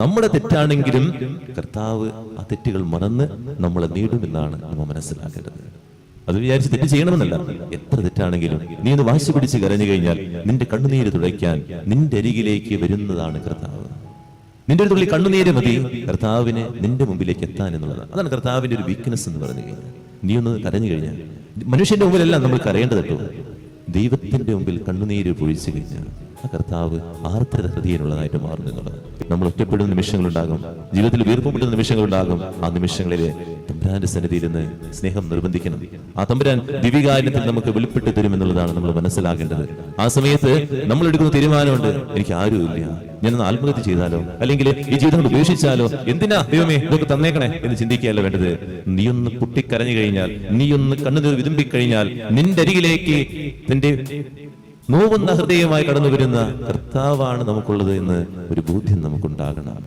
നമ്മുടെ തെറ്റാണെങ്കിലും കർത്താവ് ആ തെറ്റുകൾ മറന്ന് നമ്മളെ നേടുമെന്നാണ് നമ്മൾ മനസ്സിലാക്കേണ്ടത്. അത് വിചാരിച്ച് തെറ്റ് ചെയ്യണമെന്നല്ല. എത്ര തെറ്റാണെങ്കിലും നീ ഒന്ന് വാശി പിടിച്ച് കരഞ്ഞു കഴിഞ്ഞാൽ നിന്റെ കണ്ണുനീര് തുടയ്ക്കാൻ നിന്റെ അരികിലേക്ക് വരുന്നതാണ് കർത്താവ്. നിന്റെ ഒരു തുള്ളി കണ്ണുനീര് മതി കർത്താവിന് നിന്റെ മുമ്പിലേക്ക് എത്താൻ എന്നുള്ളതാണ്. അതാണ് കർത്താവിന്റെ ഒരു വീക്ക്നെസ് എന്ന് പറഞ്ഞു കഴിഞ്ഞാൽ. നീ ഒന്ന് കരഞ്ഞു കഴിഞ്ഞാൽ, മനുഷ്യന്റെ മുമ്പിലെല്ലാം നമ്മൾ കരയേണ്ടത് കേട്ടോ, ദൈവത്തിന്റെ മുമ്പിൽ കണ്ണുനീര് പൊഴിച്ചു കഴിഞ്ഞാൽ ആ കർത്താവ് ആർദ്രത ഹൃദയനുള്ളതായിട്ട് മാറുന്നു എന്നുള്ളത്. നമ്മൾ ഒറ്റപ്പെടുന്ന നിമിഷങ്ങളുണ്ടാകും, ജീവിതത്തിൽ വീർപ്പുമുട്ടുന്ന നിമിഷങ്ങളുണ്ടാകും. ആ നിമിഷങ്ങളിൽ തമ്പുരാന്റെ സന്നിധിയിൽ നിന്ന് സ്നേഹം നിർബന്ധിക്കണം. ആ തമ്പുരാൻ ദിവികാര്യത്തിൽ നമുക്ക് വെളിപ്പെട്ട് തരുമെന്നുള്ളതാണ് നമ്മൾ മനസ്സിലാക്കേണ്ടത്. ആ സമയത്ത് നമ്മൾ എടുക്കുന്ന തീരുമാനമുണ്ട്, എനിക്ക് ആരുമില്ല, ഞാനൊന്ന് ആത്മഹത്യ ചെയ്താലോ, അല്ലെങ്കിൽ ഈ ജീവിതം ഉപേക്ഷിച്ചാലോ, എന്തിനാ ദൈവമേ ഇതൊക്കെ തന്നേക്കണേ എന്ന് ചിന്തിക്കുകയല്ല വേണ്ടത്. നീയൊന്ന് പൊട്ടിക്കരഞ്ഞു കഴിഞ്ഞാൽ, നീയൊന്ന് കണ്ണുനീർ വിതുമ്പിക്കഴിഞ്ഞാൽ നിന്റെ അരികിലേക്ക് നിന്റെ നോവുന്ന ഹൃദയമായി കടന്നു വരുന്ന കർത്താവാണ് നമുക്കുള്ളത് എന്ന് ഒരു ബോധ്യം നമുക്കുണ്ടാകണം.